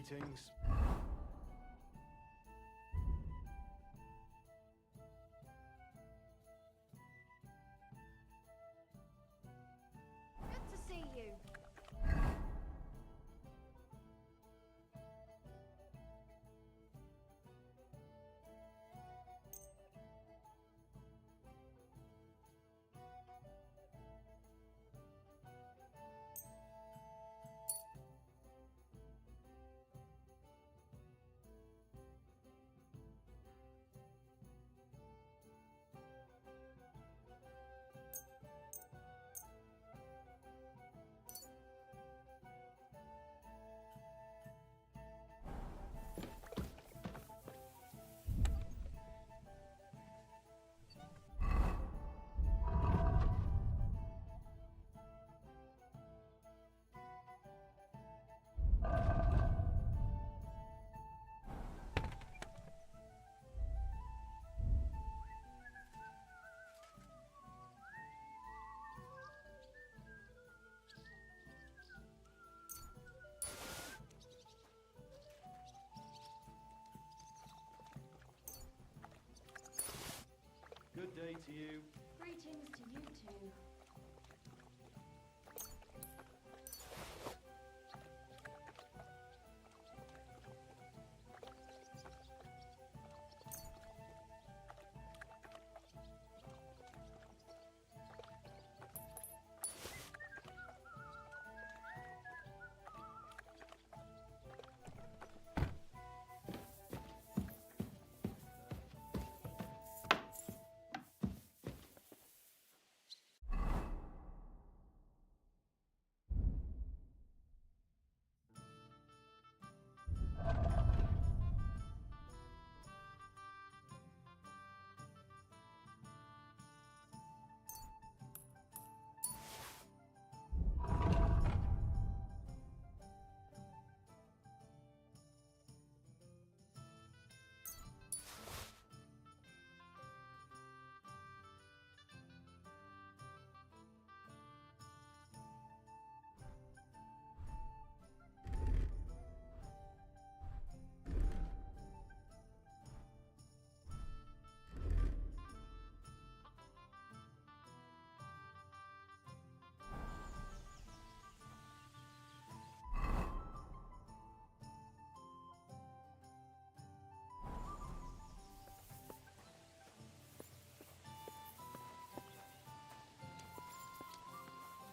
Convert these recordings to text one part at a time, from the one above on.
Greetings. Good to see you. Good day to you. Greetings to you too.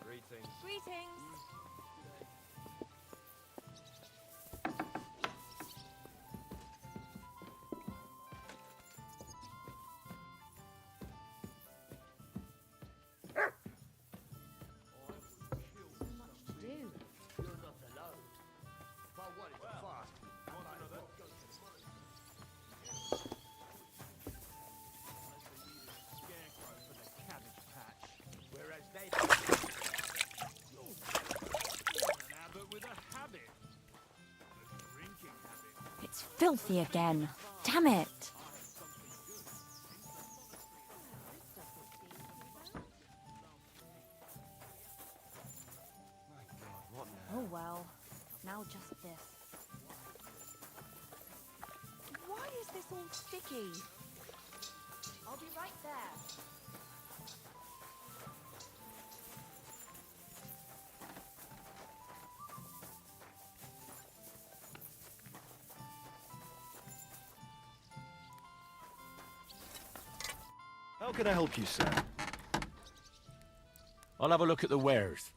Greetings. Greetings. So much to do. You're not alone. But what is fast? I might as well go to the Scarecrow for the cabbage patch. whereas they An abbot with a habit. A drinking habit. It's filthy again. Damn it. Oh well. Now just this. Why is this all sticky? I'll be right there. How can I help you, sir? I'll have a look at the wares.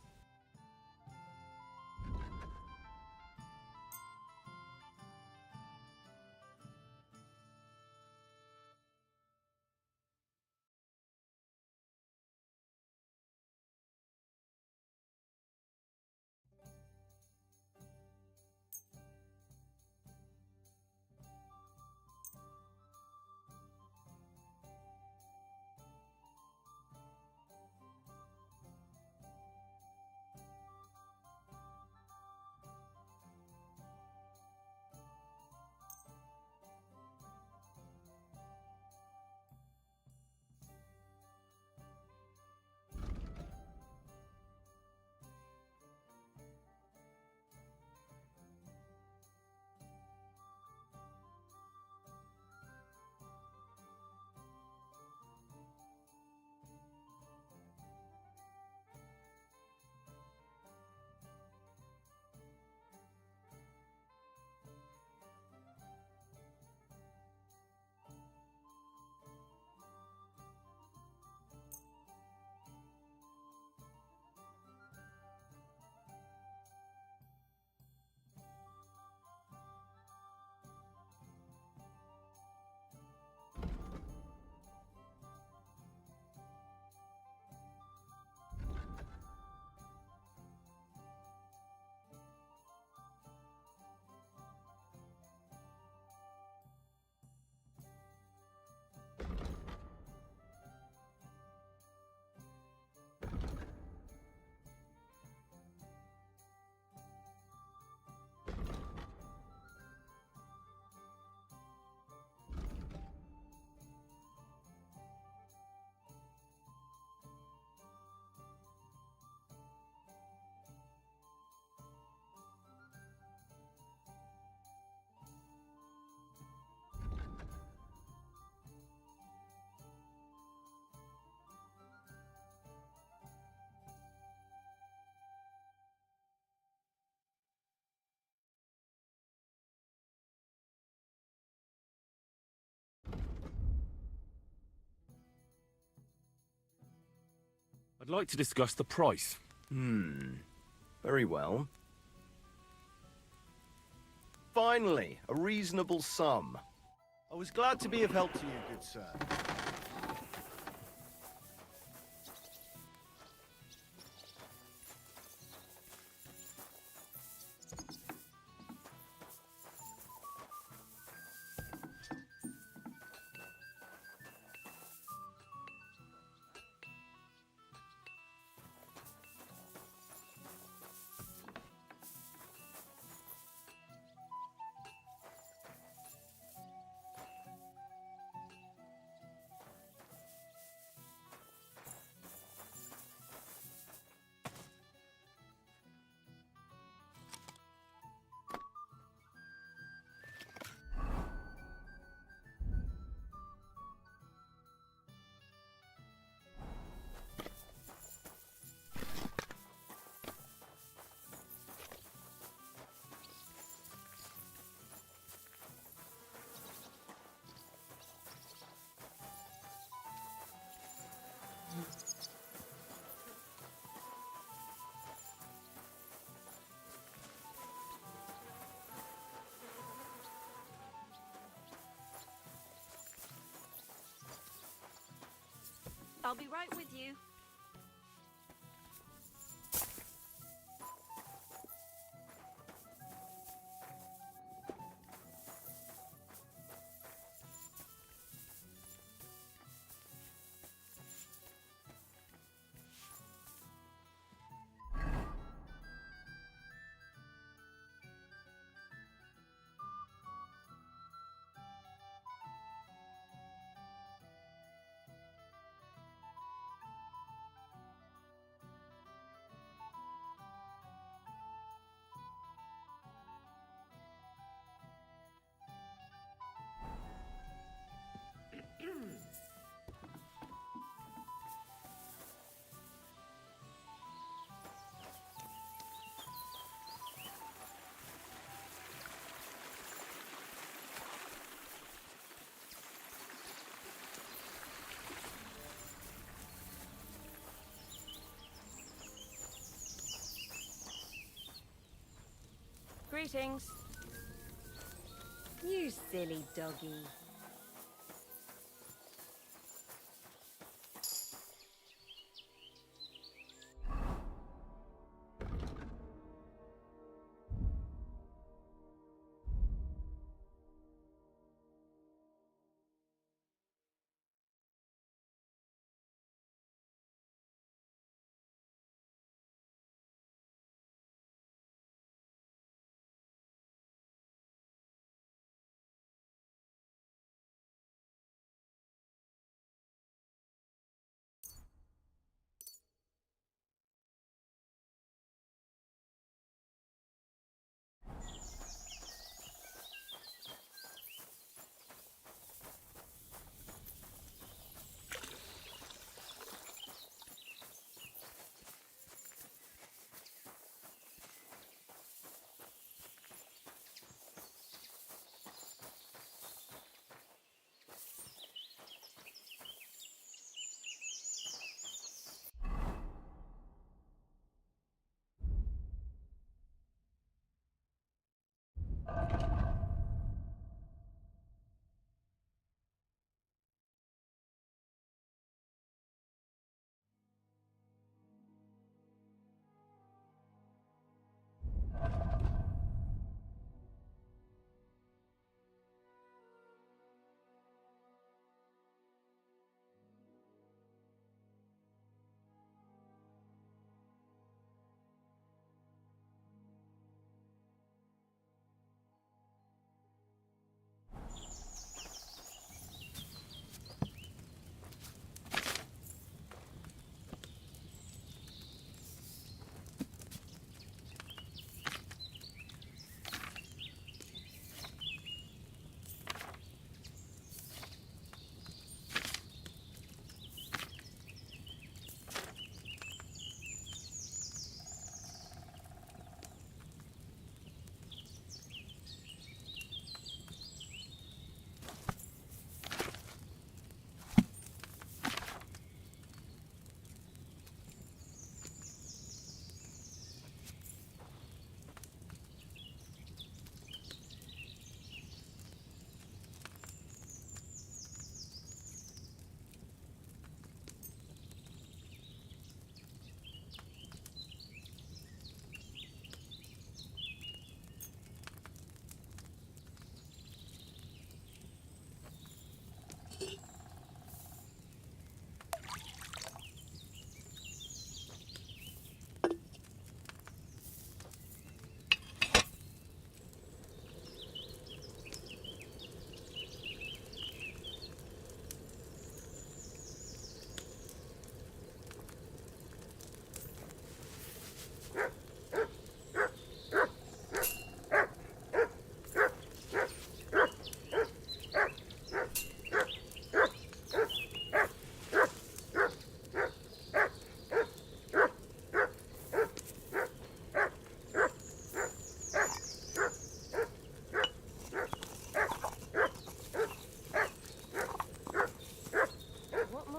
I'd like to discuss the price. Very well. Finally, a reasonable sum. I was glad to be of help to you, good sir. I'll be right with you. Greetings. You silly doggy.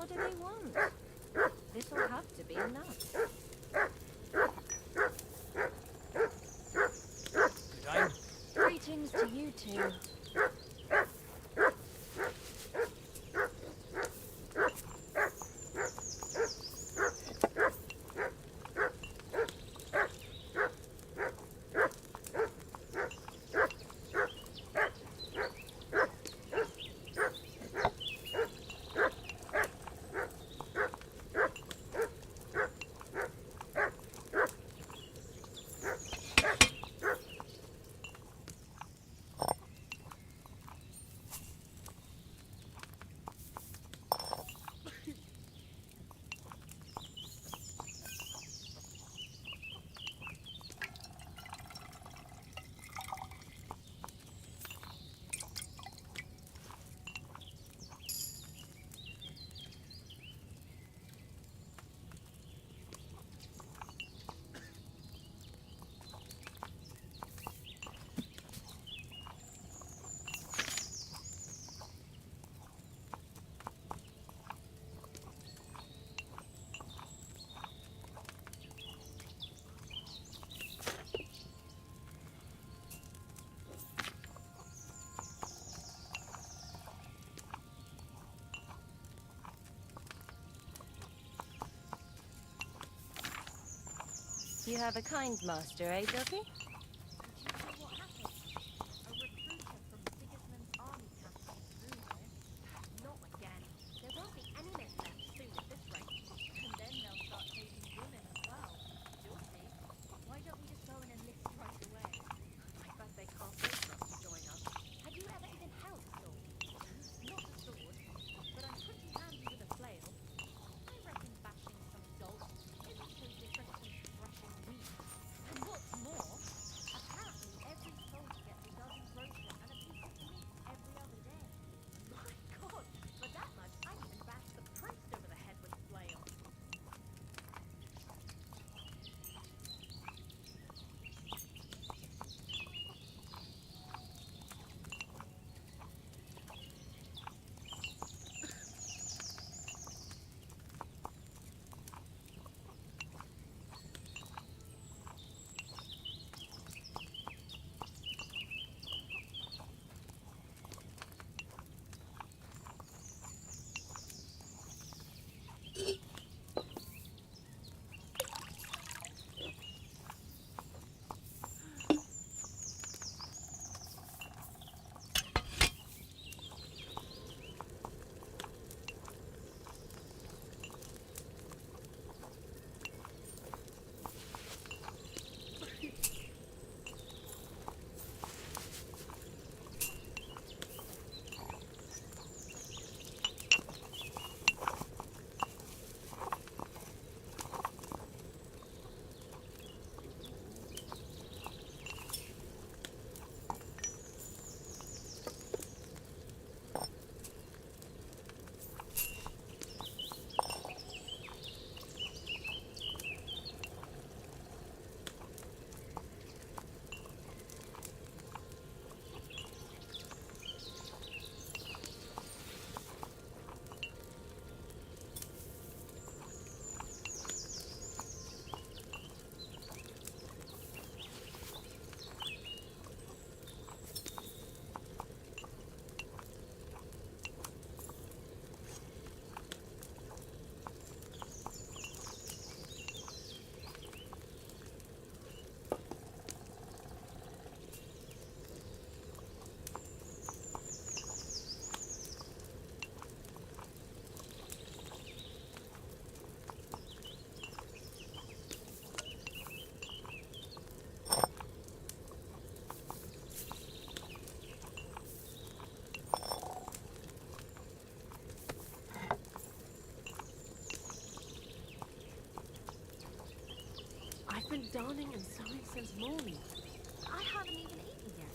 more do they want? This'll have to be enough. Good aim. Greetings to you two. You have a kind master, eh, Ducky? Did you hear what happened? A recruiter from Sigismund's army camp came through here. Not again. There won't be any men left soon at this rate. And then they'll start taking women as well. You'll see. Why don't we just go and enlist right away? I bet they can't wait for us to join up. Have you ever even held a sword? Not a sword, but I'm pretty handy with a flail. I reckon bashing some dolt isn't so different from threshing wheat. And what's more, apparently every soldier gets a dozen groschen and a piece of meat every other day. My God, for that much, I even bashed the priest over the head with a flail. I've been darning and sewing since morning. I haven't even eaten yet.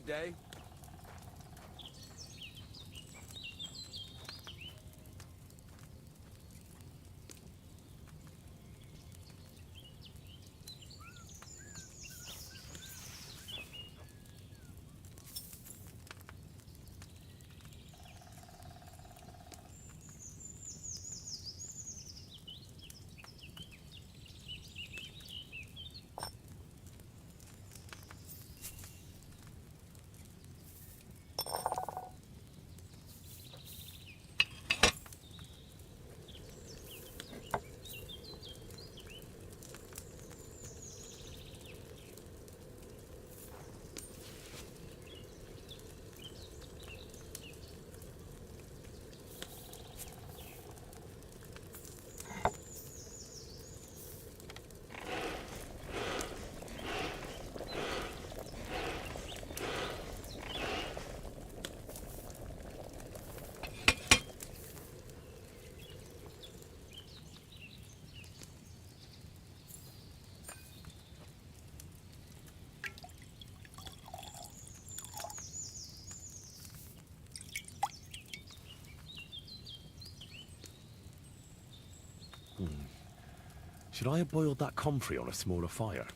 day? Should I have boiled that comfrey on a smaller fire?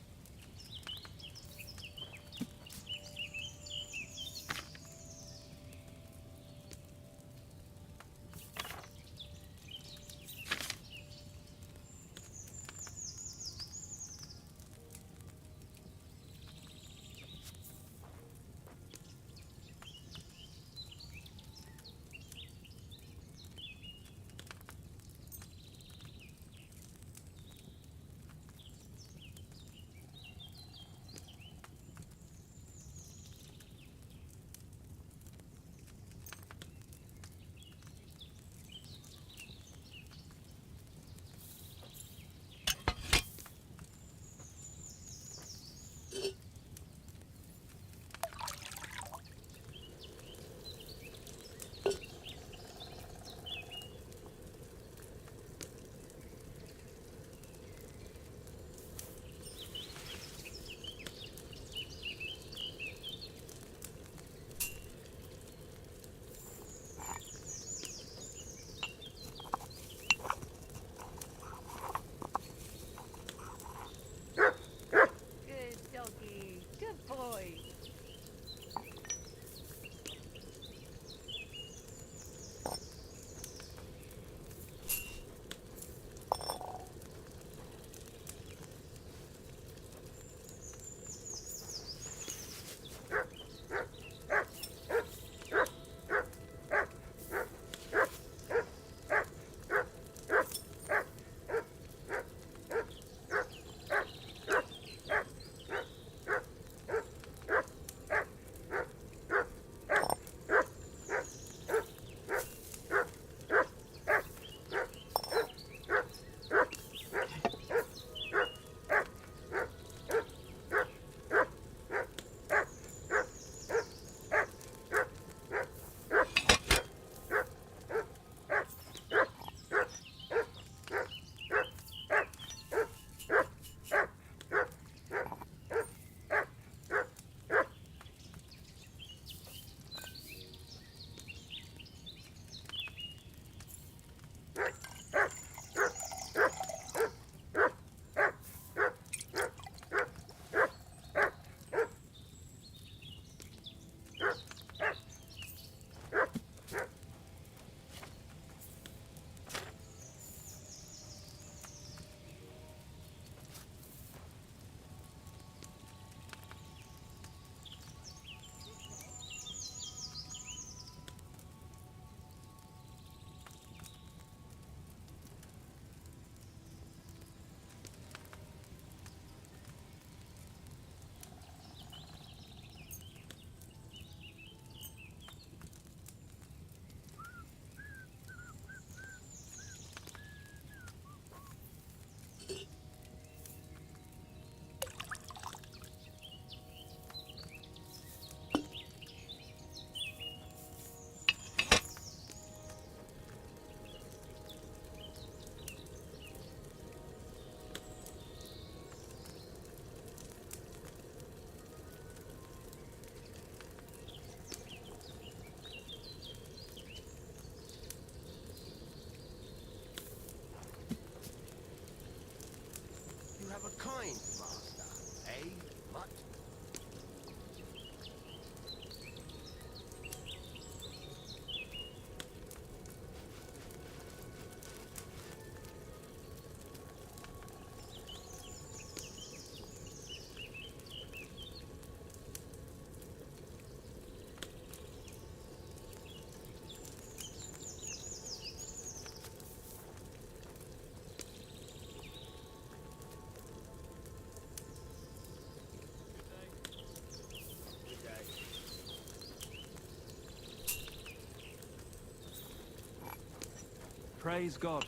Praise God.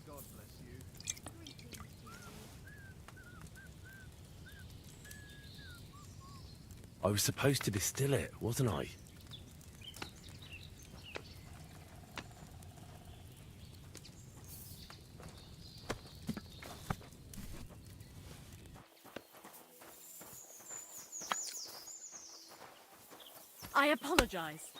God bless you. Greetings to you. I was supposed to distill it, wasn't I? I apologize.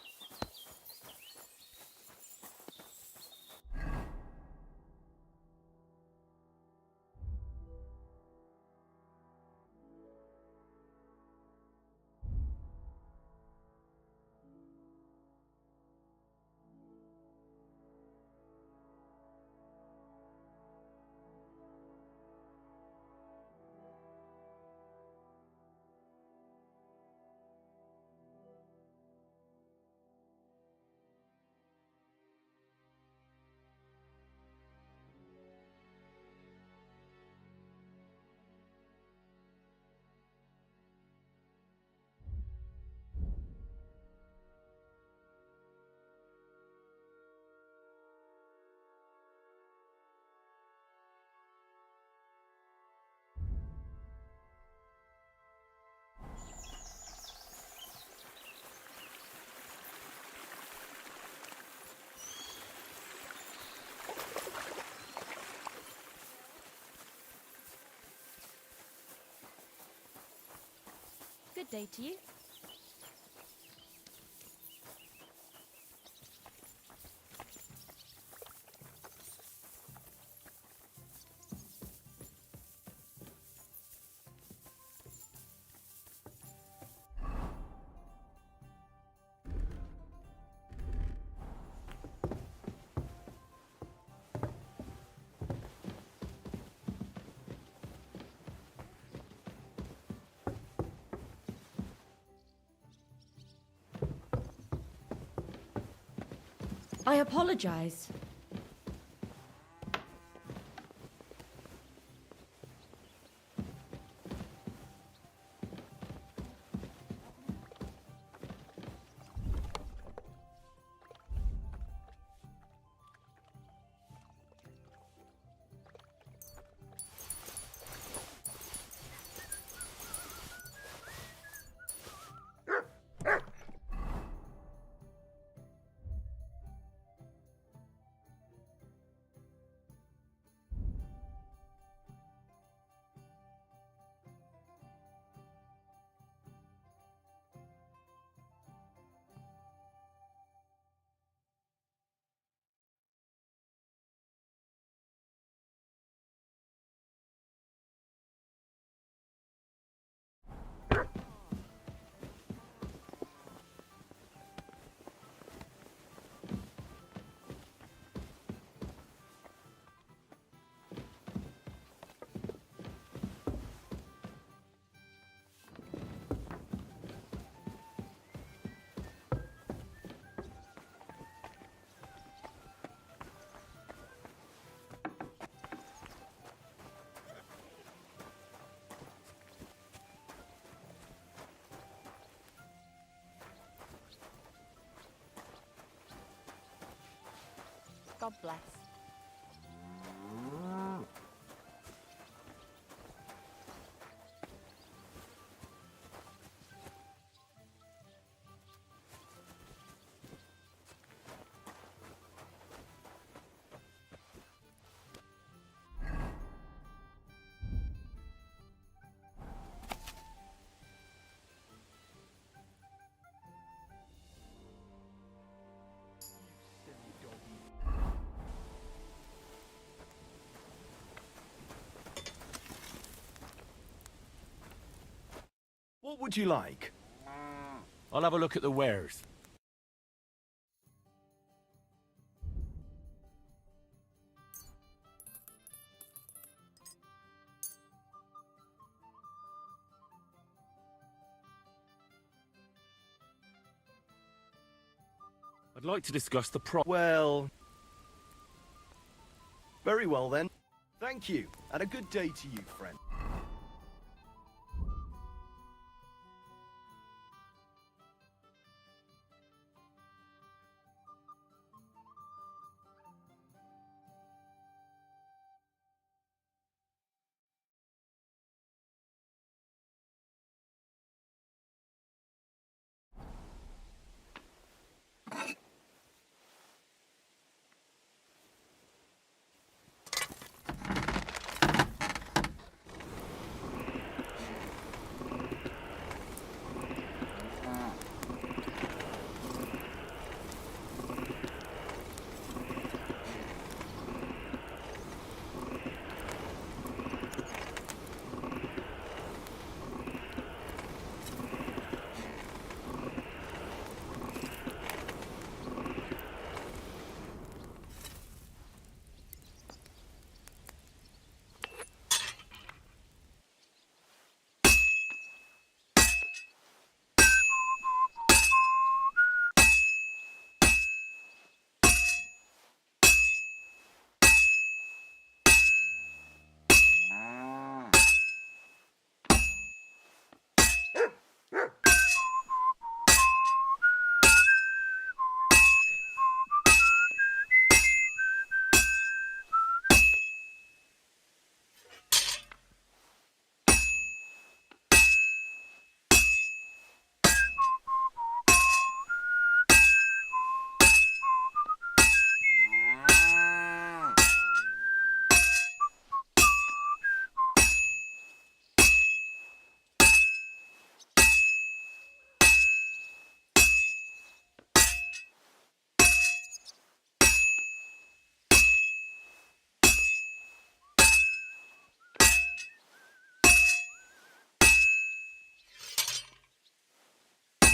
Good day to you. I apologize. God bless. What would you like? I'll have a look at the wares. I'd like to discuss the Well... Very well then. Thank you, and a good day to you, friend.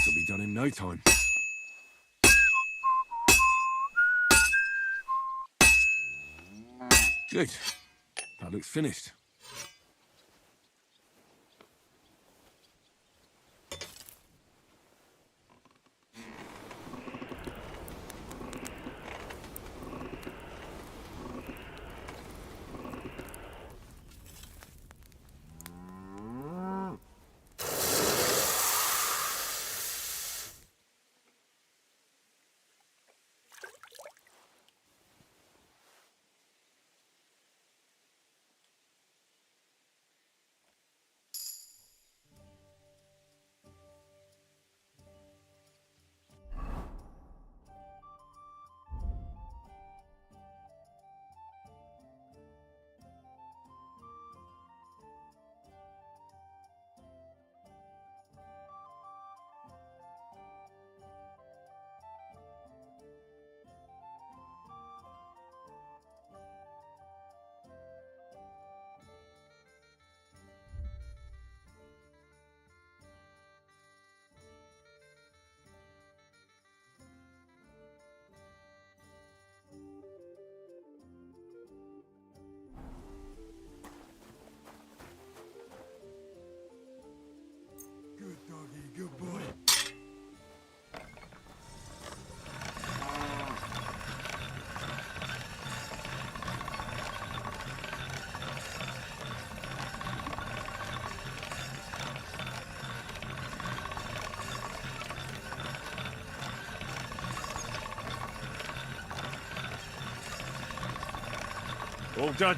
It'll be done in no time. Good. That looks finished. Good doggy, good boy. All done.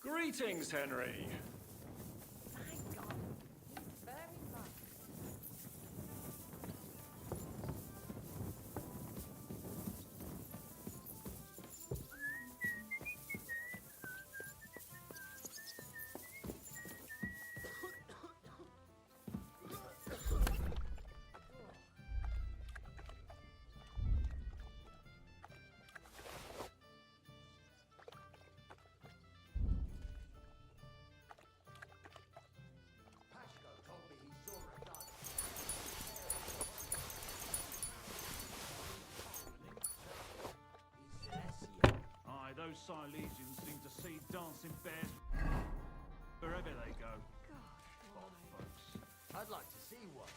Greetings, Henry. Thank God. He's very much. Pashko told me he saw a gun. He's Celestia. Aye, those Silesians seem to see dancing bears wherever they go. Old folks. I'd like to see one.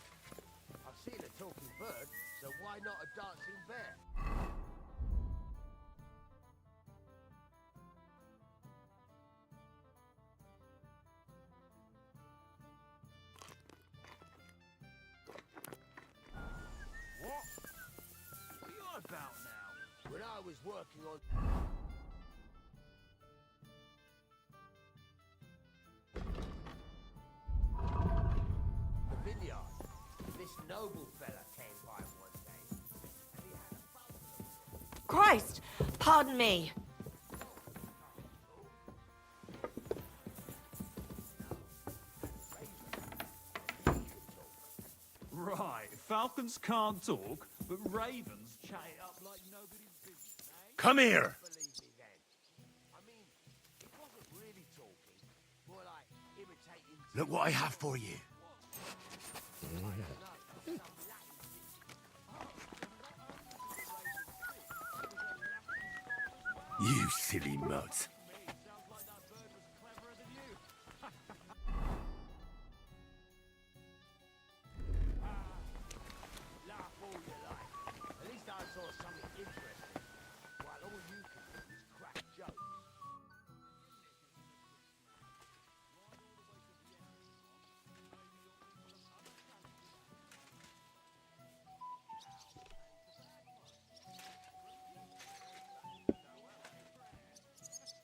I've seen a talking bird, so why not a dancing bear? What? What are you on about now? When I was working on the vineyard, this noble fella came by one day, and he had a falcon. Christ! Pardon me. Right, falcons can't talk, but ravens chat it up like nobody's business, eh? Come here. Believe me then. I mean, it wasn't really talking, more like imitating. Look what I have for you. You silly mutt. Sounds like that bird was cleverer than you. Laugh all you like. At least I saw something interesting. While all you can do is crack jokes.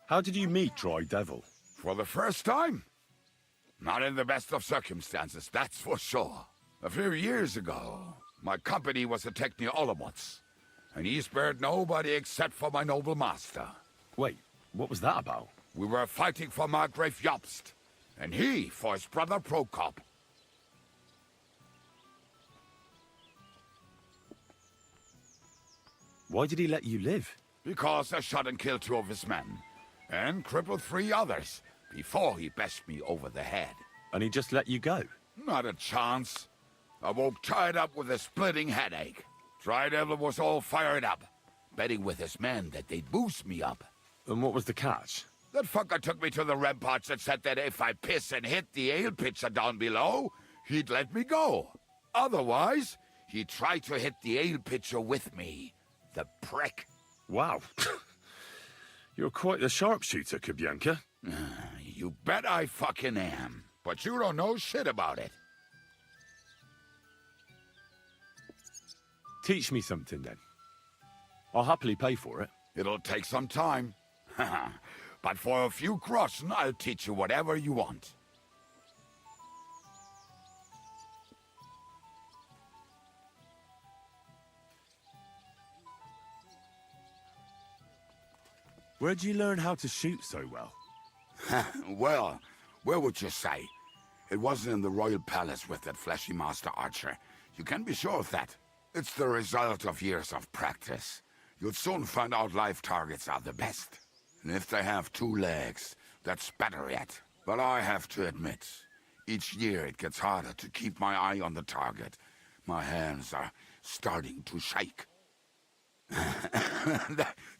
How did you meet Dry Devil? For the first time? Not in the best of circumstances, that's for sure. A few years ago, my company was attacking Olomouc, and he spared nobody except for my noble master. Wait, what was that about? We were fighting for Margrave Jobst, and he for his brother Prokop. Why did he let you live? Because I shot and killed 2 of his men, and crippled 3 others, before he bashed me over the head. And he just let you go? Not a chance. I woke tied up with a splitting headache. Dry Devil was all fired up, betting with his men that they'd boost me up. And what was the catch? That fucker took me to the ramparts and said that if I piss and hit the ale pitcher down below, he'd let me go. Otherwise, he'd try to hit the ale pitcher with me. The prick. Wow. You're quite the sharpshooter, Kubyanka. You bet I fucking am. But you don't know shit about it. Teach me something, then. I'll happily pay for it. It'll take some time. But for a few groschen, I'll teach you whatever you want. Where'd you learn how to shoot so well? Well, where would you say? It wasn't in the royal palace with that fleshy master archer. You can be sure of that. It's the result of years of practice. You'll soon find out live targets are the best. And if they have 2 legs, that's better yet. But I have to admit, Each year it gets harder to keep my eye on the target. My hands are starting to shake.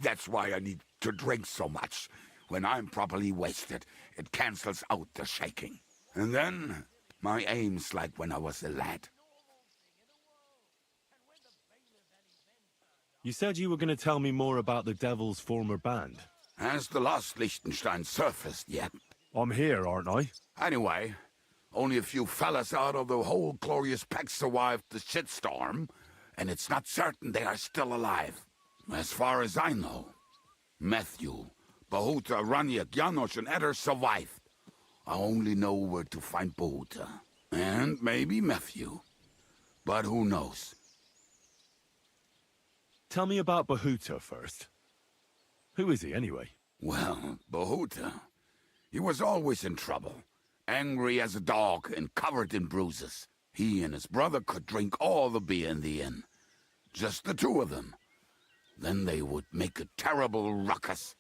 That's why I need to drink so much. When I'm properly wasted, it cancels out the shaking. And then, my aim's like when I was a lad. You said you were going to tell me more about the Devil's former band. Has the lost Liechtenstein surfaced yet? I'm here, aren't I? Anyway, only a few fellas out of the whole glorious pack survived the shitstorm, and it's not certain they are still alive. As far as I know, Matthew, Bahuta, Raniak, Janos, and Eder survived. I only know where to find Bahuta. And maybe Matthew. But who knows? Tell me about Bahuta first. Who is he, anyway? Well, Bahuta, he was always in trouble. Angry as a dog and covered in bruises. He and his brother could drink all the beer in the inn. Just the two of them. Then they would make a terrible ruckus.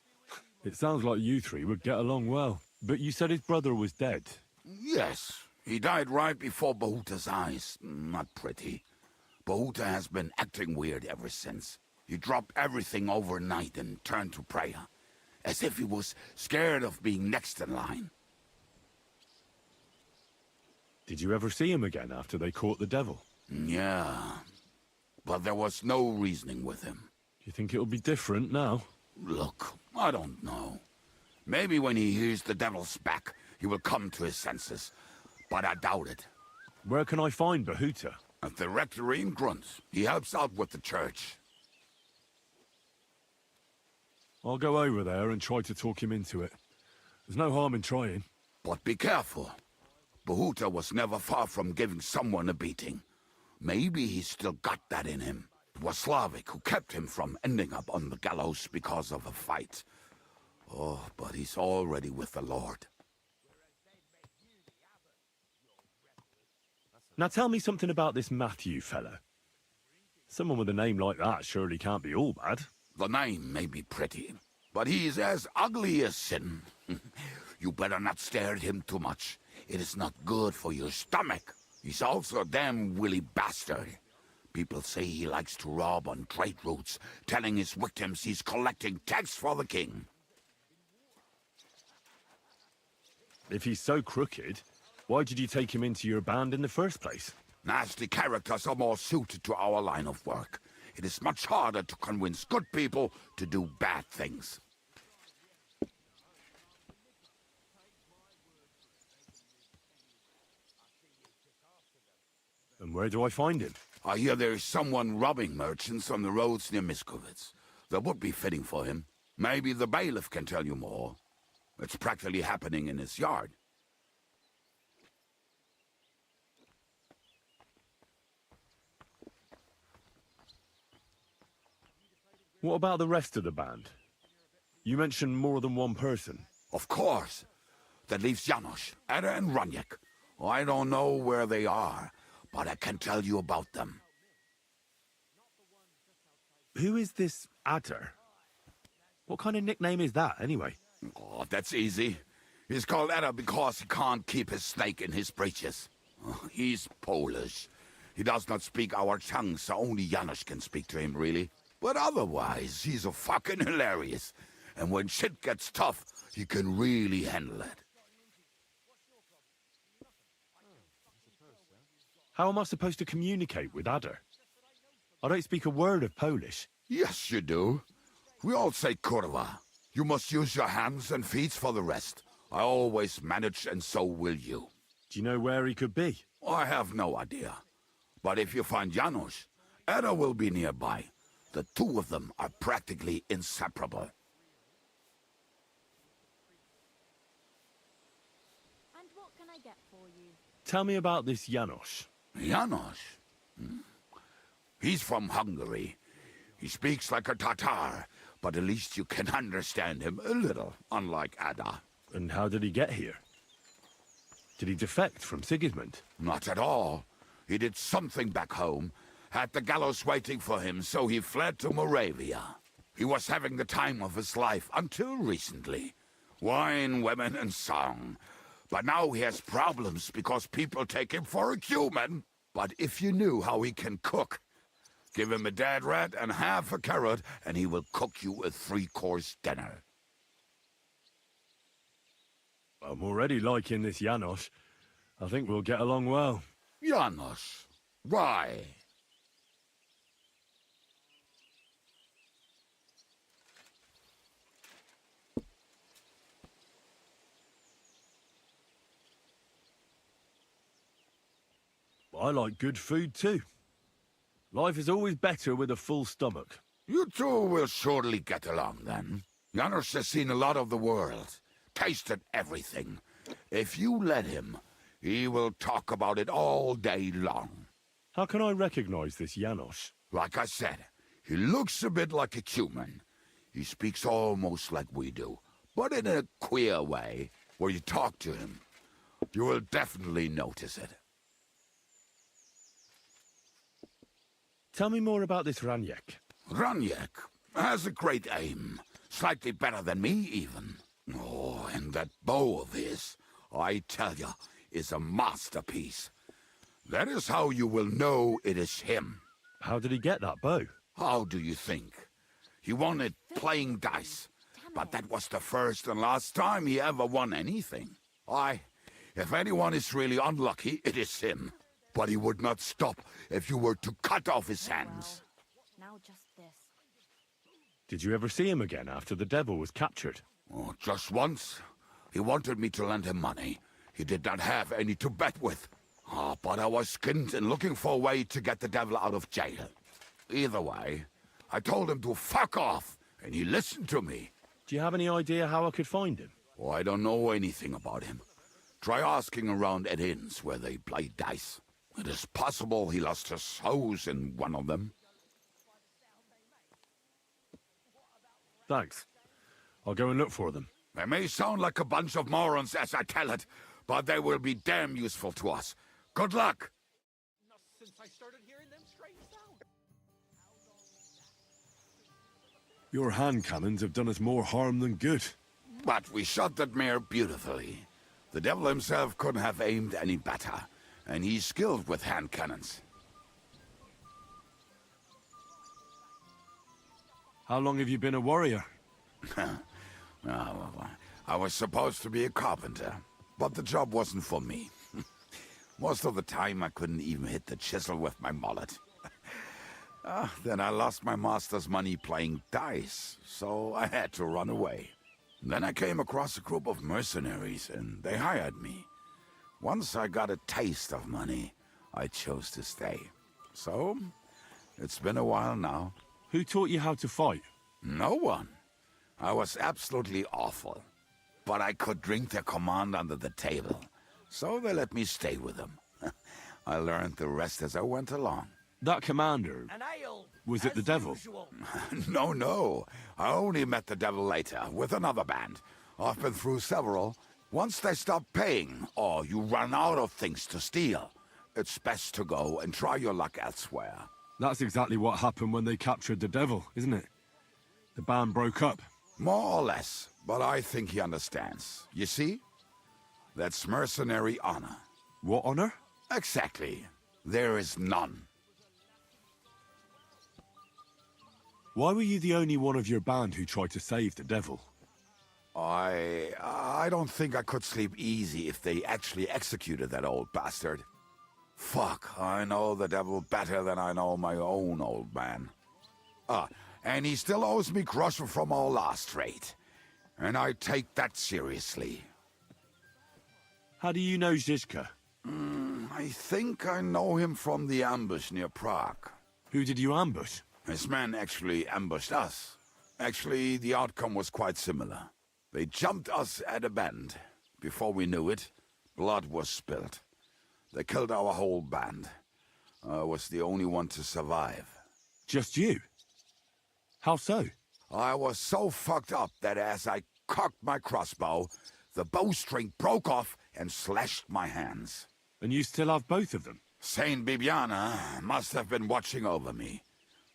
It sounds like you three would get along well. But you said his brother was dead. Yes, he died right before Bahuta's eyes. Not pretty. Bahuta has been acting weird ever since. He dropped everything overnight and turned to prayer. As if he was scared of being next in line. Did you ever see him again after they caught the devil? Yeah, but there was no reasoning with him. Do you think it'll be different now? Look, I don't know. Maybe when he hears the devil's back, he will come to his senses. But I doubt it. Where can I find Bahuta? At the rectory in Grunt. He helps out with the church. I'll go over there and try to talk him into it. There's no harm in trying. But be careful. Bahuta was never far from giving someone a beating. Maybe he's still got that in him. It was Slavik who kept him from ending up on the gallows because of a fight. Oh, but he's already with the Lord. Now tell me something about this Matthew fella. Someone with a name like that surely can't be all bad. The name may be pretty, but he's as ugly as sin. You better not stare at him too much. It is not good for your stomach. He's also a damn willy bastard. People say he likes to rob on trade routes, telling his victims he's collecting tax for the king. If he's so crooked, why did you take him into your band in the first place? Nasty characters are more suited to our line of work. It is much harder to convince good people to do bad things. And where do I find him? I hear there is someone robbing merchants on the roads near Miskovitz. That would be fitting for him. Maybe the bailiff can tell you more. It's practically happening in his yard. What about the rest of the band? You mentioned more than one person. Of course. That leaves Janos, Ada and Raniak. I don't know where they are, but I can tell you about them. Who is this Adder? What kind of nickname is that, anyway? Oh, that's easy. He's called Ada because he can't keep his snake in his breeches. He's Polish. He does not speak our tongue, so only Janos can speak to him, really. But otherwise, he's a fucking hilarious. And when shit gets tough, he can really handle it. How am I supposed to communicate with Adder? I don't speak a word of Polish. Yes, you do. We all say kurwa. You must use your hands and feet for the rest. I always manage, and so will you. Do you know where he could be? I have no idea. But if you find Janos, Ada will be nearby. The two of them are practically inseparable. And what can I get for you? Tell me about this Janos. Janos? He's from Hungary. He speaks like a Tatar, but at least you can understand him a little, unlike Ada. And how did he get here? Did he defect from Sigismund? Not at all. He did something back home, had the gallows waiting for him, so he fled to Moravia. He was having the time of his life until recently. Wine, women, and song. But now he has problems because people take him for a human. But if you knew how he can cook, give him a dead rat and half a carrot, and he will cook you a 3-course dinner. I'm already liking this Janos. I think we'll get along well. Janos, why? I like good food too. Life is always better with a full stomach. You two will surely get along then. Janos has seen a lot of the world, tasted everything. If you let him, he will talk about it all day long. How can I recognize this Janos? Like I said, he looks a bit like a human. He speaks almost like we do, but in a queer way, where you talk to him. You will definitely notice it. Tell me more about this Raniek. Raniek has a great aim. Slightly better than me, even. Oh, and that bow of his, I tell ya, is a masterpiece. That is how you will know it is him. How did he get that bow? How do you think? He won it playing dice. But that was the first and last time he ever won anything. If anyone is really unlucky, it is him. But he would not stop if you were to cut off his hands. Now just this. Did you ever see him again after the devil was captured? Oh, just once. He wanted me to lend him money. He did not have any to bet with. But I was skinned and looking for a way to get the devil out of jail. Either way, I told him to fuck off, and he listened to me. Do you have any idea how I could find him? Oh, I don't know anything about him. Try asking around at inns where they play dice. It is possible he lost his hose in one of them. Thanks. I'll go and look for them. They may sound like a bunch of morons as I tell it, but they will be damn useful to us. Good luck! Your hand cannons have done us more harm than good. But we shot that mare beautifully. The devil himself couldn't have aimed any better, and he's skilled with hand cannons. How long have you been a warrior? I was supposed to be a carpenter, but the job wasn't for me. Most of the time I couldn't even hit the chisel with my mallet. Then I lost my master's money playing dice, so I had to run away. Then I came across a group of mercenaries, and they hired me. Once I got a taste of money, I chose to stay. So, it's been a while now. Who taught you how to fight? No one. I was absolutely awful. But I could drink their command under the table, so they let me stay with them. I learned the rest as I went along. That commander, was it the devil? No. I only met the devil later, with another band. I've been through several. Once they stop paying, or you run out of things to steal, it's best to go and try your luck elsewhere. That's exactly what happened when they captured the devil, isn't it? The band broke up. More or less, but I think he understands. You see? That's mercenary honor. What honor? Exactly. There is none. Why were you the only one of your band who tried to save the devil? I don't think I could sleep easy if they actually executed that old bastard. Fuck, I know the devil better than I know my own old man. And he still owes me groschen from our last raid. And I take that seriously. How do you know Zizka? I think I know him from the ambush near Prague. Who did you ambush? His men actually ambushed us. Actually, the outcome was quite similar. They jumped us at a bend. Before we knew it, blood was spilled. They killed our whole band. I was the only one to survive. Just you? How so? I was so fucked up that as I cocked my crossbow, the bowstring broke off and slashed my hands. And you still have both of them? Saint Bibiana must have been watching over me.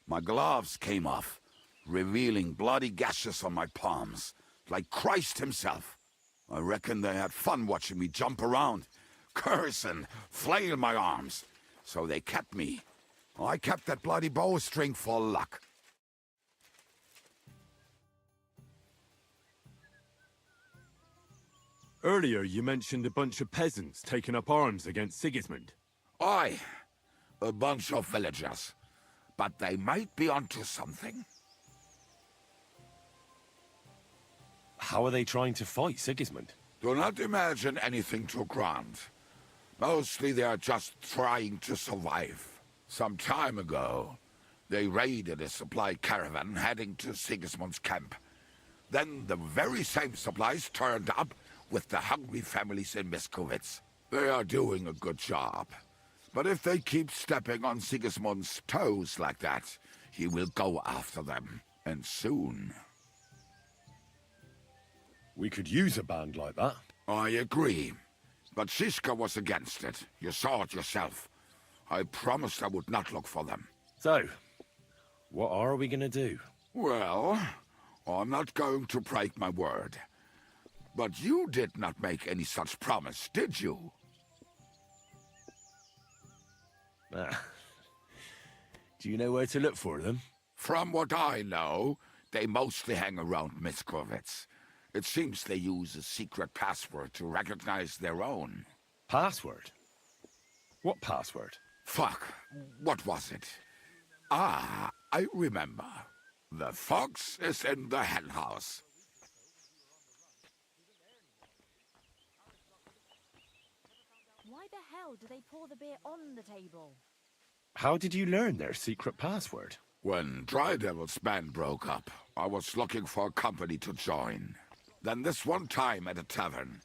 My gloves came off, revealing bloody gashes on my palms, like Christ himself. I reckon they had fun watching me jump around, curse and flail my arms. So they kept me. I kept that bloody bowstring for luck. Earlier, you mentioned a bunch of peasants taking up arms against Sigismund. Aye, a bunch of villagers. But they might be onto something. How are they trying to fight Sigismund? Do not imagine anything too grand. Mostly they are just trying to survive. Some time ago, they raided a supply caravan heading to Sigismund's camp. Then the very same supplies turned up with the hungry families in Miskovitz. They are doing a good job. But if they keep stepping on Sigismund's toes like that, he will go after them. And soon. We could use a band like that. I agree. But Shishka was against it. You saw it yourself. I promised I would not look for them. So, what are we gonna do? Well, I'm not going to break my word. But you did not make any such promise, did you? Ah. Do you know where to look for them? From what I know, they mostly hang around Miskovitz. It seems they use a secret password to recognize their own. Password? What password? Fuck, what was it? Ah, I remember. The fox is in the henhouse. Why the hell do they pour the beer on the table? How did you learn their secret password? When Dry Devil's band broke up, I was looking for a company to join. Then this one time at a tavern,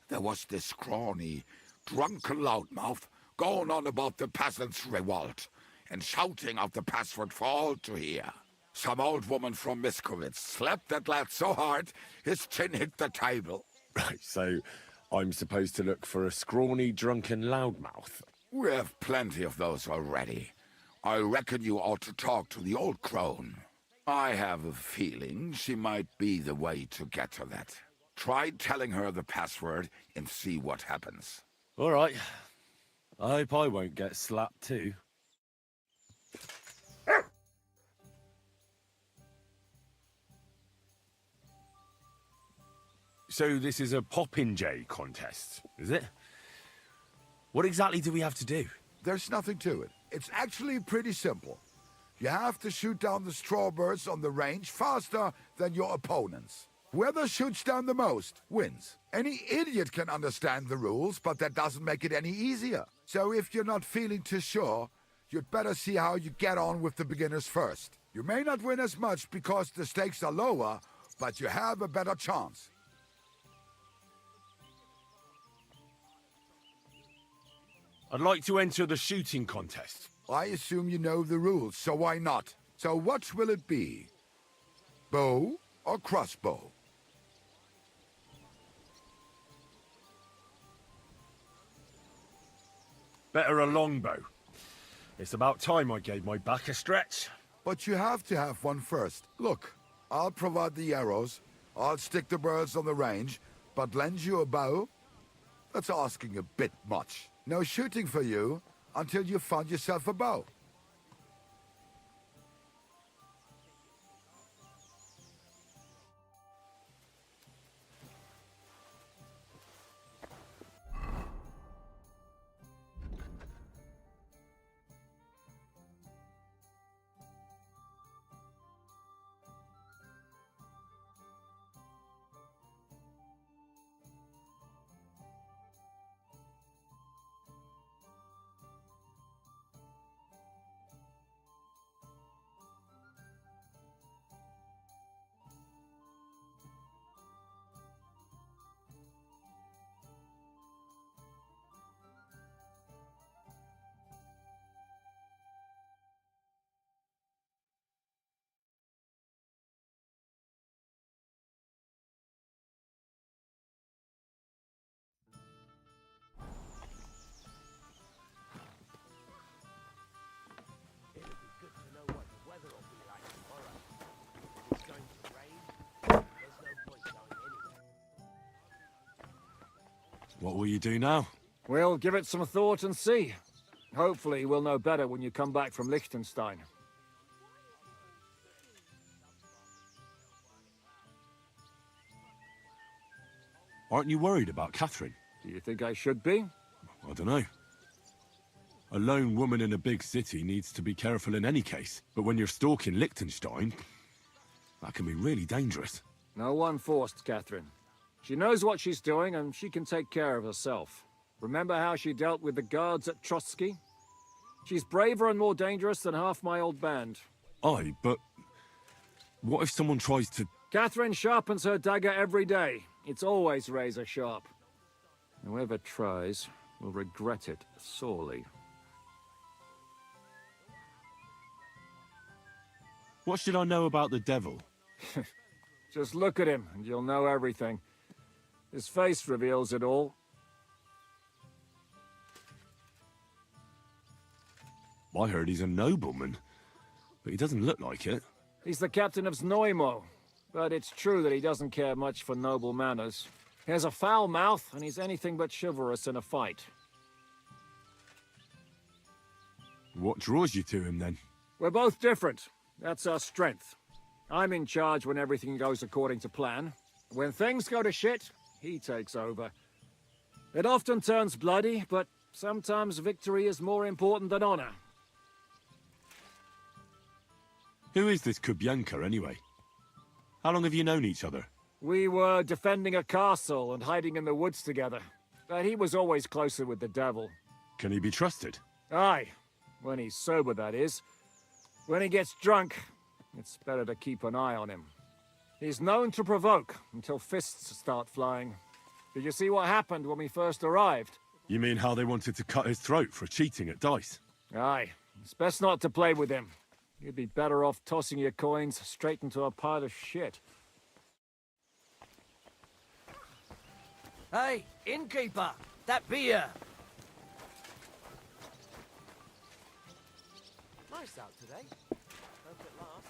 there was this scrawny, drunken loudmouth going on about the peasants' revolt and shouting out the password for all to hear. Some old woman from Miskovitz slapped that lad so hard his chin hit the table. Right, so I'm supposed to look for a scrawny, drunken loudmouth. We have plenty of those already. I reckon you ought to talk to the old crone. I have a feeling she might be the way to get to that. Try telling her the password and see what happens. All right. I hope I won't get slapped too. So this is a Popinjay contest, is it? What exactly do we have to do? There's nothing to it. It's actually pretty simple. You have to shoot down the strawbirds on the range faster than your opponents. Whoever shoots down the most wins. Any idiot can understand the rules, but that doesn't make it any easier. So if you're not feeling too sure, you'd better see how you get on with the beginners first. You may not win as much because the stakes are lower, but you have a better chance. I'd like to enter the shooting contest. I assume you know the rules, so why not? So what will it be? Bow or crossbow? Better a longbow. It's about time I gave my back a stretch. But you have to have one first. Look, I'll provide the arrows. I'll stick the birds on the range, but lend you a bow? That's asking a bit much. No shooting for you until you found yourself a bow. What will you do now? We'll give it some thought and see. Hopefully we'll know better when you come back from Liechtenstein. Aren't you worried about Catherine? Do you think I should be? I don't know. A lone woman in a big city needs to be careful in any case. But when you're stalking Liechtenstein, that can be really dangerous. No one forced Catherine. She knows what she's doing and she can take care of herself. Remember how she dealt with the guards at Trotsky? She's braver and more dangerous than half my old band. Aye, but what if someone tries to... Catherine sharpens her dagger every day. It's always razor sharp. Whoever tries will regret it sorely. What should I know about the devil? Just look at him and you'll know everything. His face reveals it all. I heard he's a nobleman, but he doesn't look like it. He's the captain of Znojmo, but it's true that he doesn't care much for noble manners. He has a foul mouth, and he's anything but chivalrous in a fight. What draws you to him, then? We're both different. That's our strength. I'm in charge when everything goes according to plan. When things go to shit, he takes over. It often turns bloody, but sometimes victory is more important than honor. Who is this Kubyanka, anyway? How long have you known each other? We were defending a castle and hiding in the woods together. But he was always closer with the devil. Can he be trusted? Aye. When he's sober, that is. When he gets drunk, it's better to keep an eye on him. He's known to provoke until fists start flying. Did you see what happened when we first arrived? You mean how they wanted to cut his throat for cheating at dice? Aye. It's best not to play with him. You'd be better off tossing your coins straight into a pile of shit. Hey, innkeeper! That beer! Nice out today. Hope it lasts.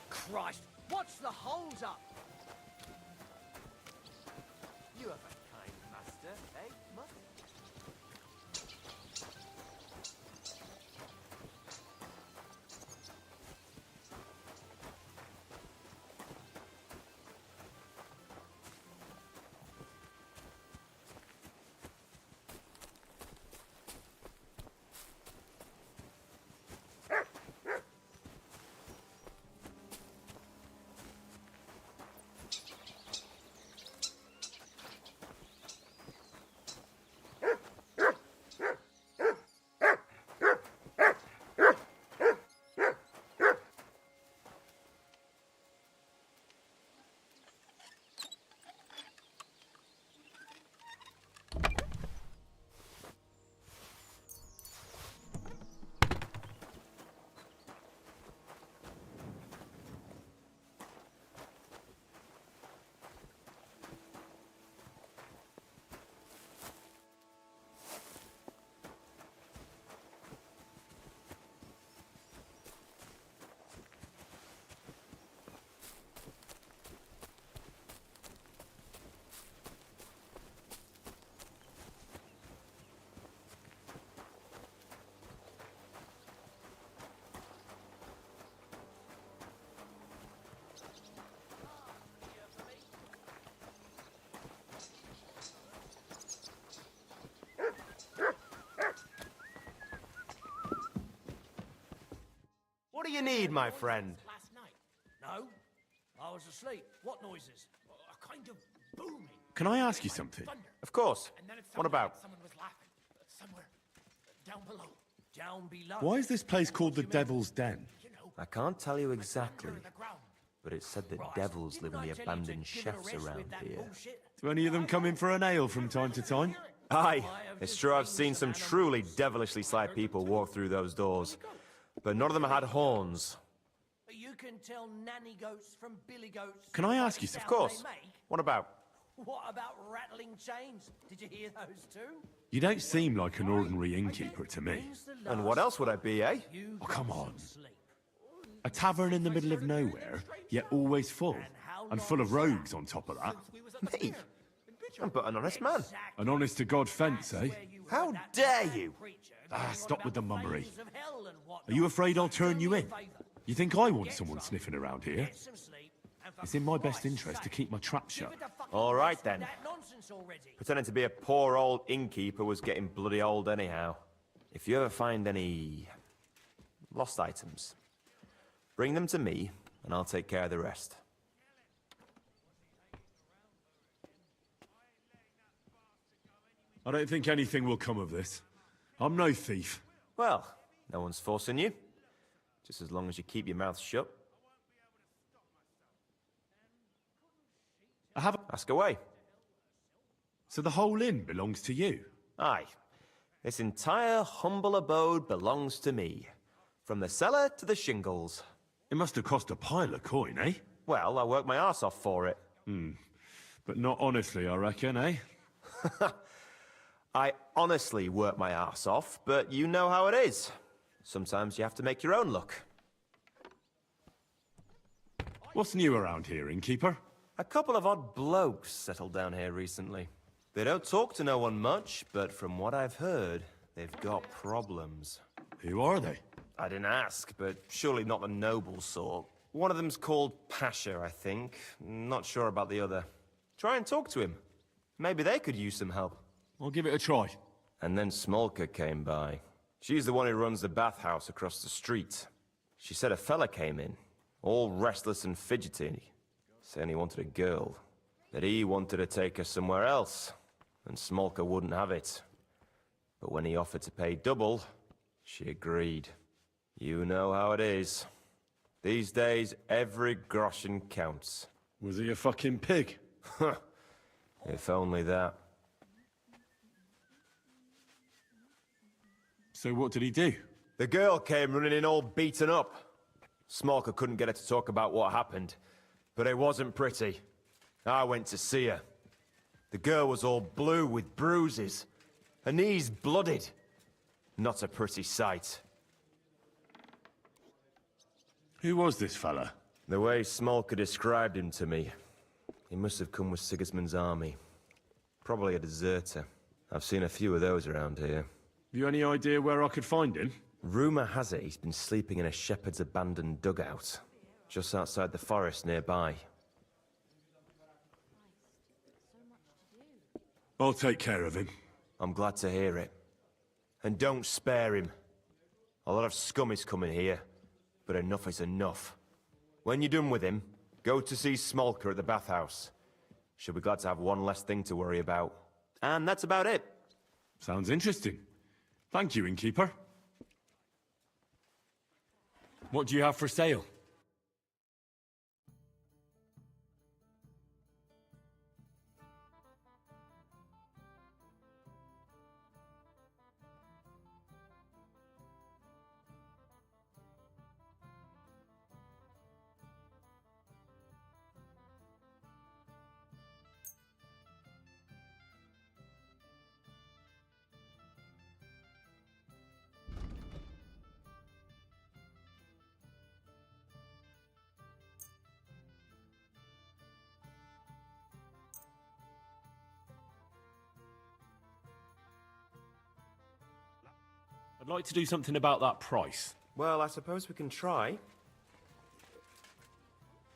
Christ, what's the holes up? You have a kind master, eh, Mutt? What do you need, my friend? Last night? No, I was asleep. What noises? A kind of booming. Can I ask you something? Thunder. Of course. And then it What sounded about? like someone was laughing. Somewhere down below. Down below. Why is this place called the Devil's Den? You know, I can't tell you exactly, under the ground. but it's said that Right. devils live Didn't in I the tell you to abandoned give it a chefs rest around with that here. bullshit? Do any of them come in for an ale from time to time? Aye, it's true I've seen some truly devilishly sly people walk through those doors. But none of them had horns. You can tell nanny goats from billy goats. Can I ask you by the Of sound course. they make. What about? What about rattling chains? Did you hear those too? You don't seem like an ordinary innkeeper to me. And what else would I be, eh? Oh, come on. A tavern in the middle of nowhere, yet always full. And full of rogues on top of that. Me? I'm but an honest man. An honest-to-God fence, eh? How dare you? Ah, stop with the mummery. Are you afraid I'll turn you in? You think I want someone sniffing around here? It's in my best interest to keep my trap shut. All right, then. Pretending to be a poor old innkeeper was getting bloody old anyhow. If you ever find any lost items, bring them to me, and I'll take care of the rest. I don't think anything will come of this. I'm no thief. Well, no one's forcing you. Just as long as you keep your mouth shut. I have. Ask away. So the whole inn belongs to you? Aye. This entire humble abode belongs to me. From the cellar to the shingles. It must have cost a pile of coin, eh? Well, I worked my arse off for it. But not honestly, I reckon, eh? I honestly work my arse off, but you know how it is. Sometimes you have to make your own luck. What's new around here, innkeeper? A couple of odd blokes settled down here recently. They don't talk to no one much, but from what I've heard, they've got problems. Who are they? I didn't ask, but surely not the noble sort. One of them's called Pasha, I think. Not sure about the other. Try and talk to him. Maybe they could use some help. I'll give it a try. And then Smolka came by. She's the one who runs the bathhouse across the street. She said a fella came in, all restless and fidgety, saying he wanted a girl. That he wanted to take her somewhere else, and Smolka wouldn't have it. But when he offered to pay double, she agreed. You know how it is. These days, every groschen counts. Was he a fucking pig? If only that. So what did he do? The girl came running in all beaten up. Smolka couldn't get her to talk about what happened, but it wasn't pretty. I went to see her. The girl was all blue with bruises, her knees blooded. Not a pretty sight. Who was this fella? The way Smolka described him to me, he must have come with Sigismund's army. Probably a deserter. I've seen a few of those around here. Have you any idea where I could find him? Rumour has it he's been sleeping in a shepherd's abandoned dugout, just outside the forest nearby. I'll take care of him. I'm glad to hear it. And don't spare him. A lot of scum is coming here, but enough is enough. When you're done with him, go to see Smolka at the bathhouse. She'll be glad to have one less thing to worry about. And that's about it. Sounds interesting. Thank you, innkeeper. What do you have for sale? I'd like to do something about that price. Well, I suppose we can try.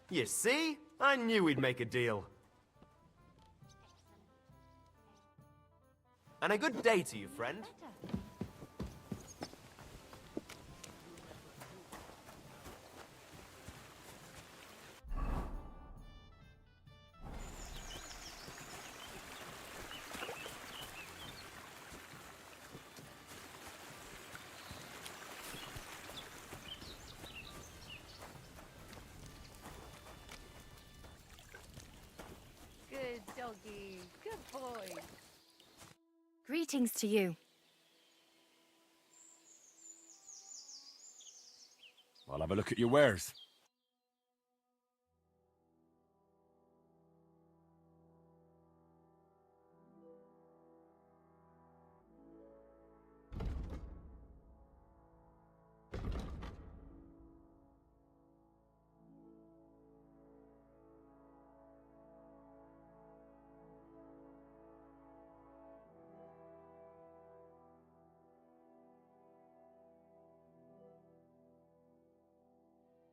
You see? I knew we'd make a deal. And a good day to you, friend. Good doggy. Good boy. Greetings to you. I'll have a look at your wares.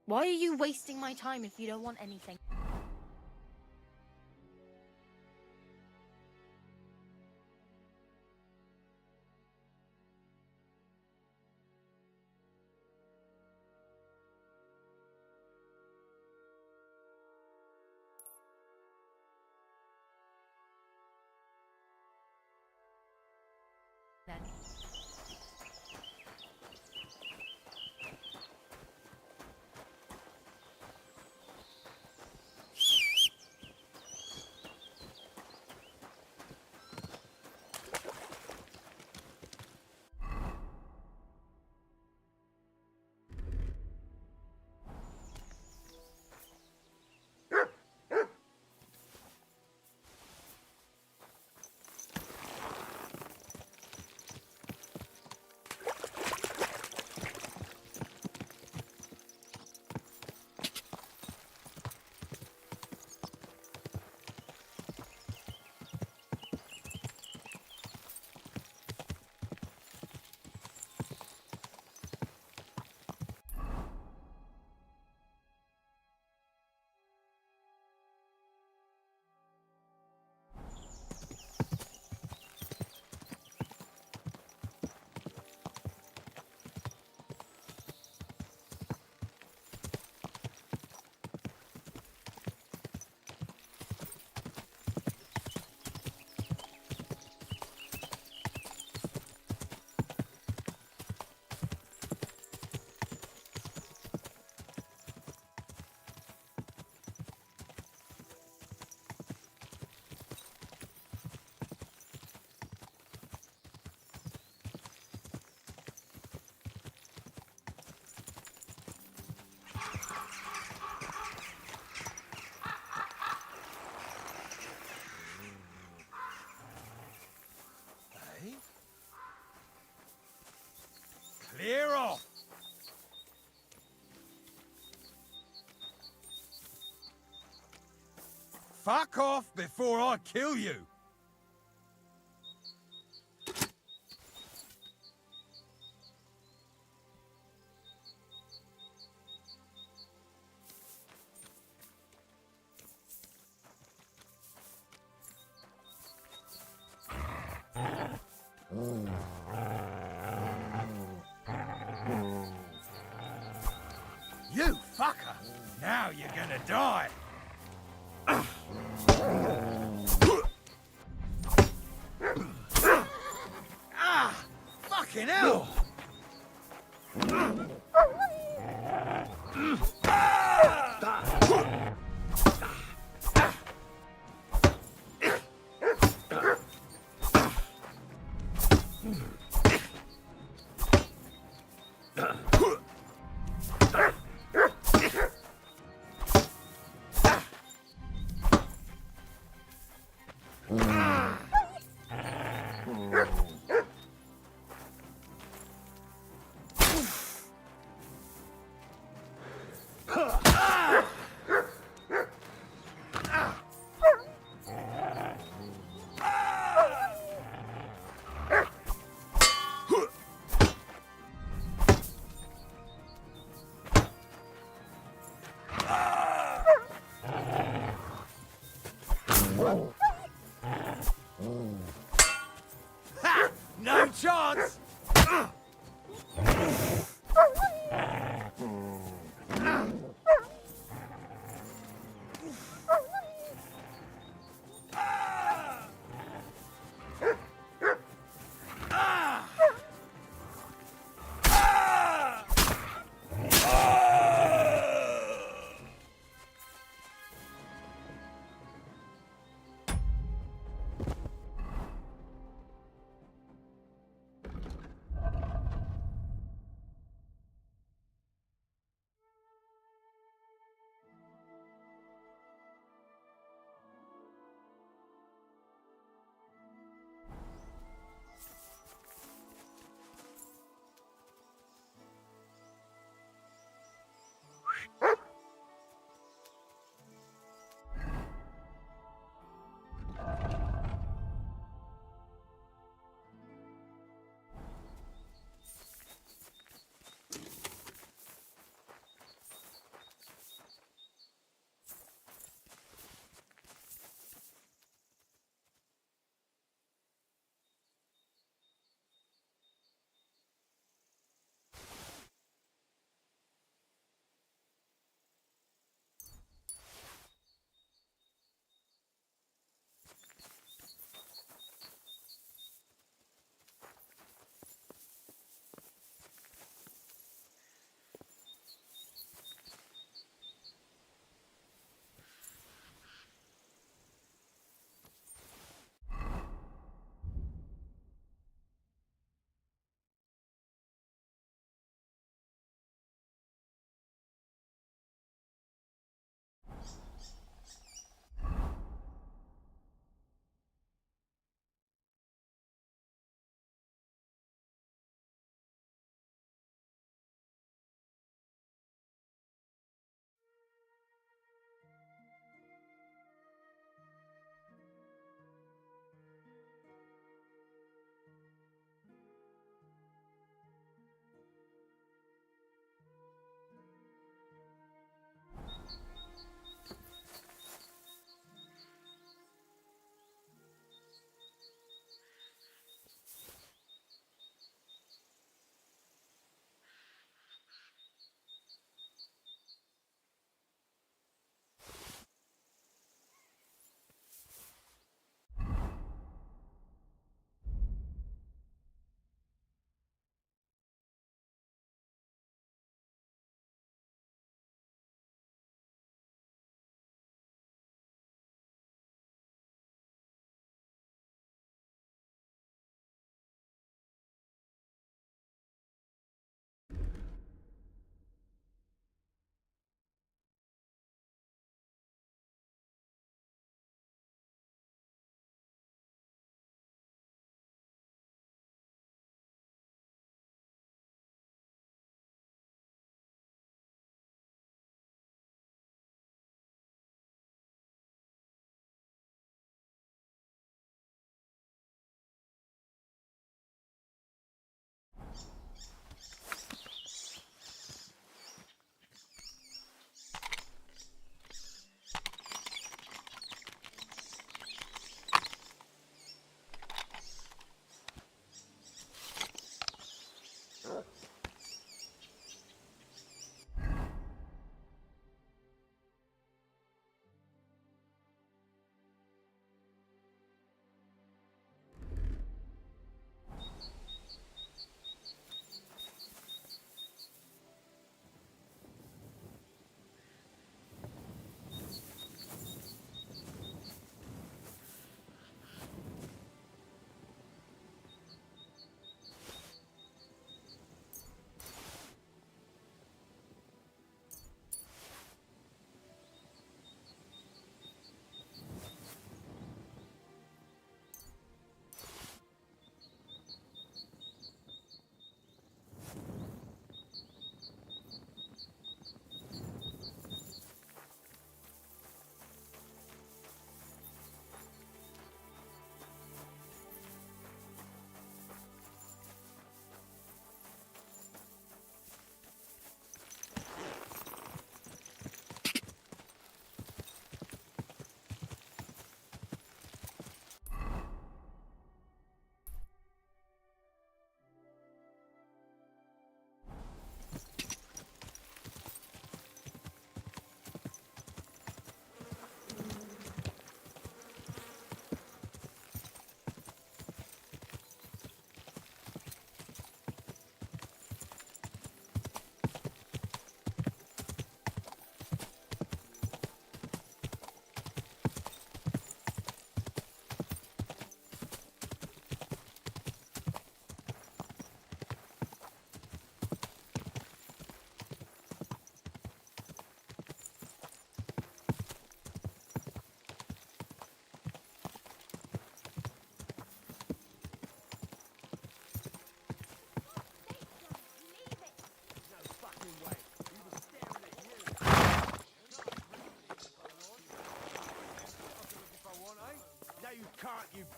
Why are you wasting my time if you don't want anything? Then. Clear off! Fuck off before I kill you! You fucker! Now you're gonna die! Ah! Fucking hell! Ha! No chance!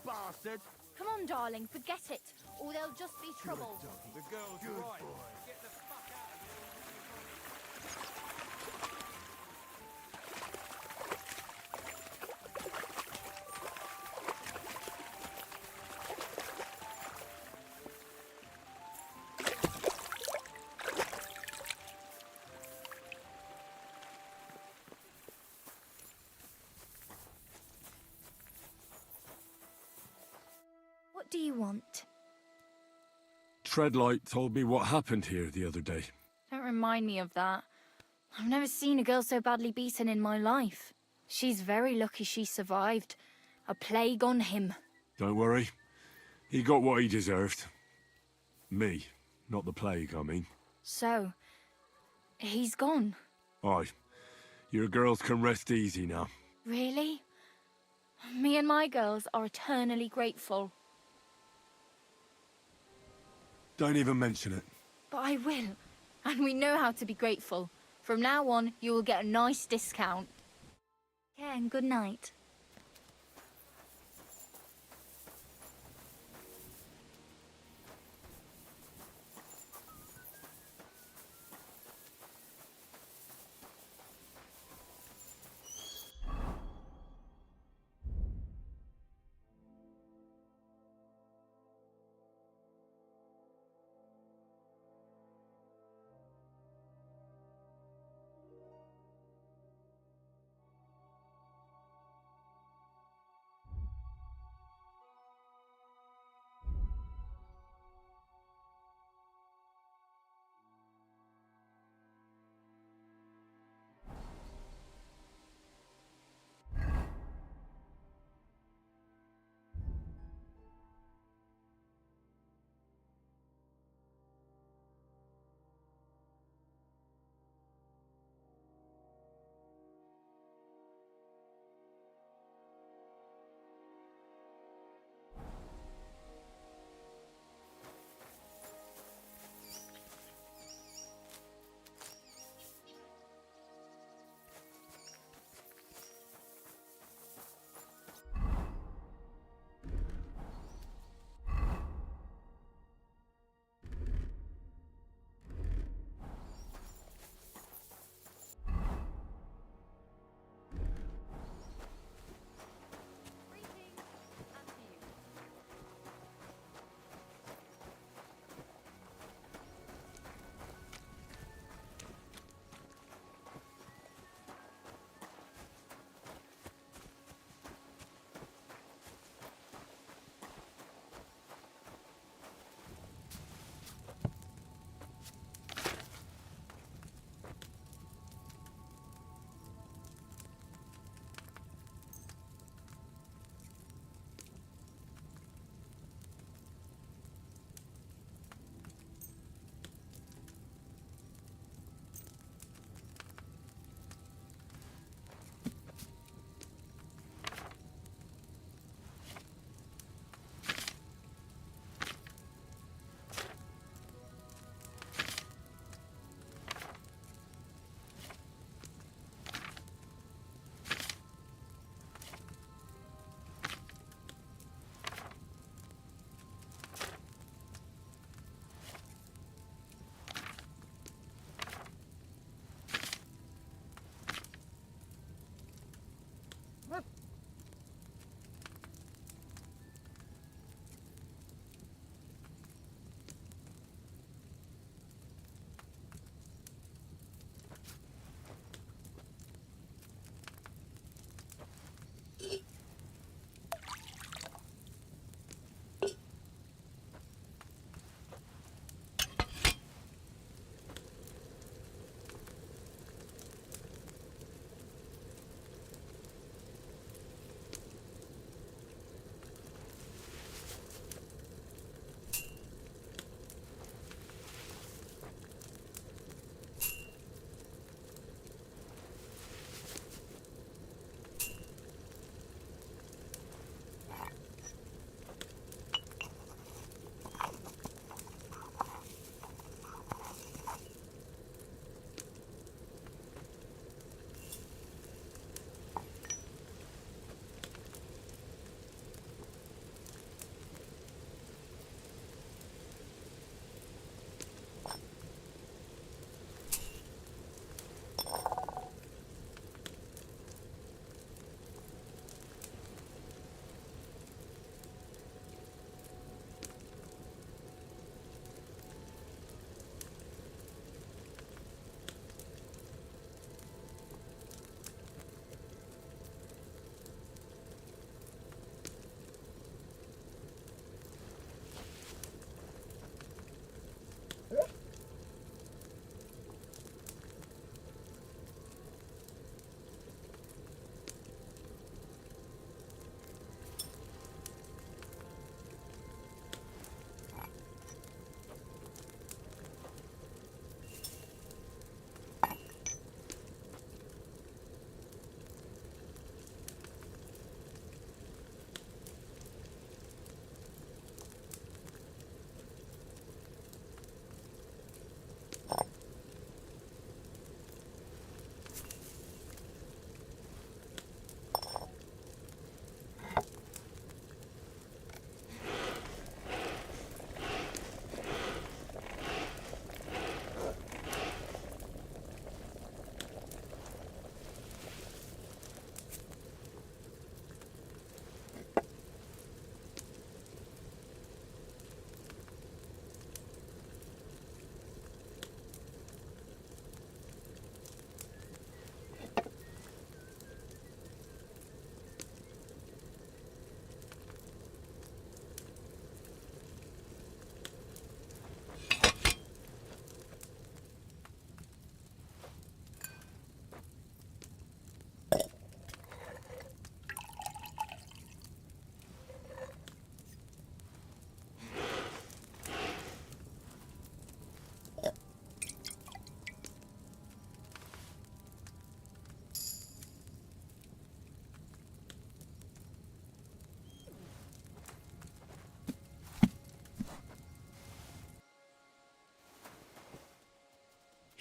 bastard! Come on, darling, forget it, or there'll just be trouble. The girl's right. Get the fuck out of What do you want? Treadlight told me what happened here the other day. Don't remind me of that. I've never seen a girl so badly beaten in my life. She's very lucky she survived. A plague on him. Don't worry. He got what he deserved. Me, not the plague, I mean. So, he's gone. Aye. Your girls can rest easy now. Really? Me and my girls are eternally grateful. Don't even mention it. But I will. And we know how to be grateful. From now on, you will get a nice discount. Yeah, and good night.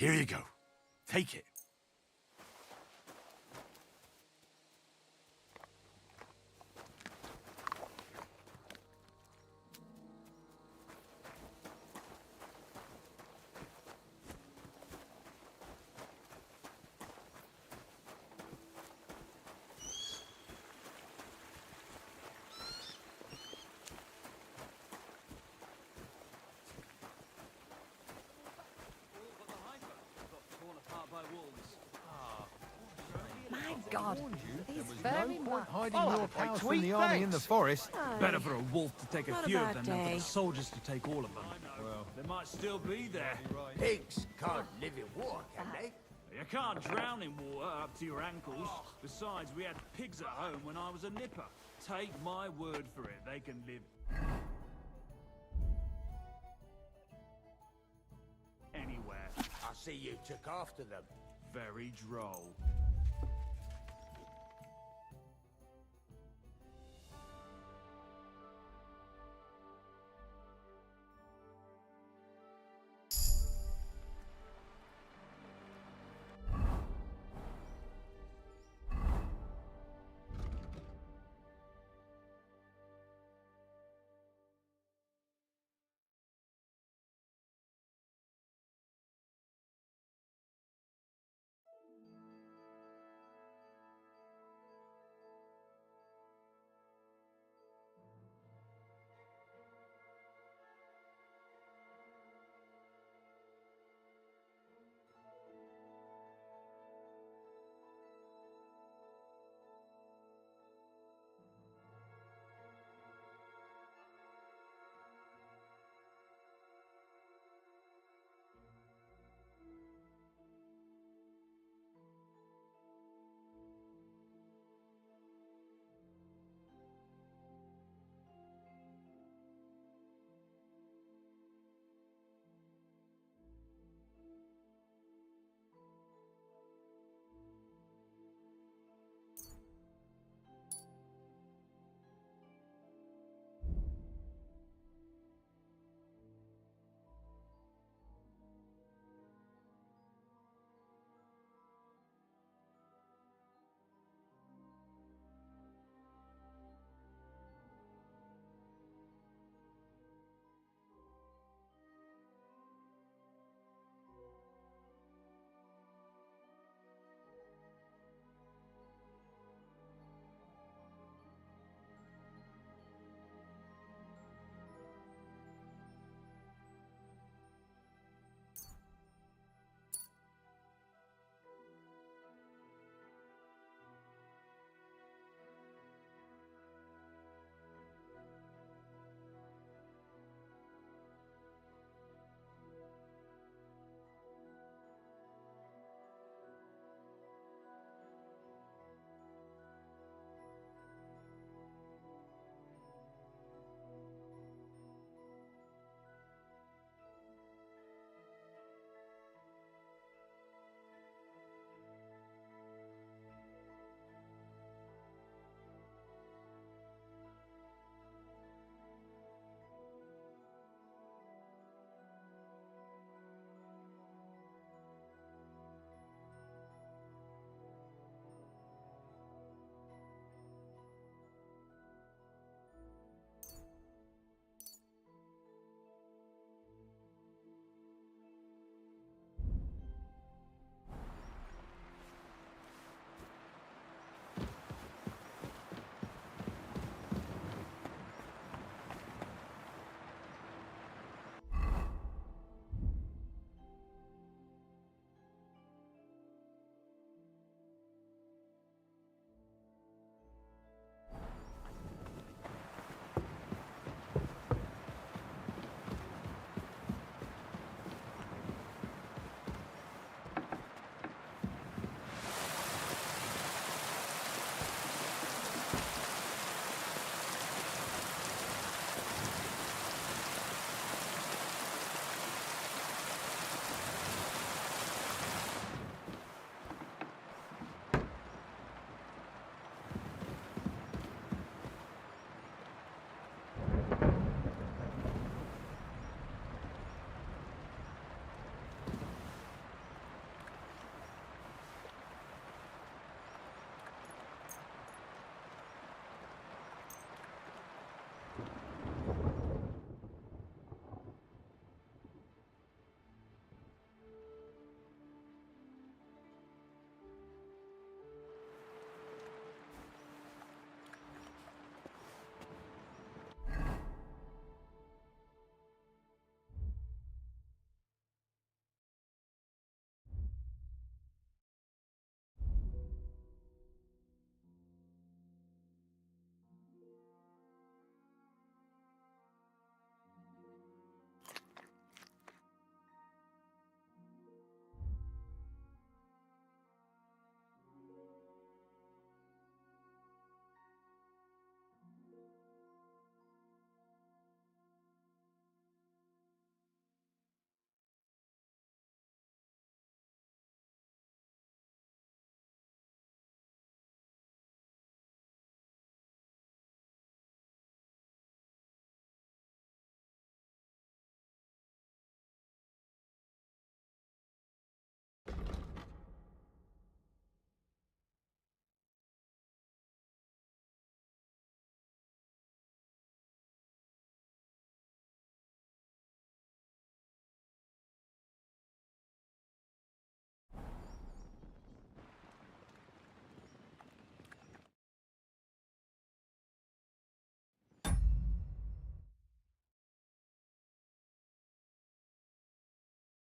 Here you go. Take it. My God, he's There was very no point much. hiding I'll have your a bite cows to from eat, the army in the thanks. forest. Better for a wolf to take a Not a few of bad them than for day. the soldiers to take all of them. I know. Well, They might still be there. Pigs can't live in water, can they? You can't drown in water up to your ankles. Besides, we had pigs at home when I was a nipper. Take my word for it, they can live anywhere. I see you took after them. Very droll.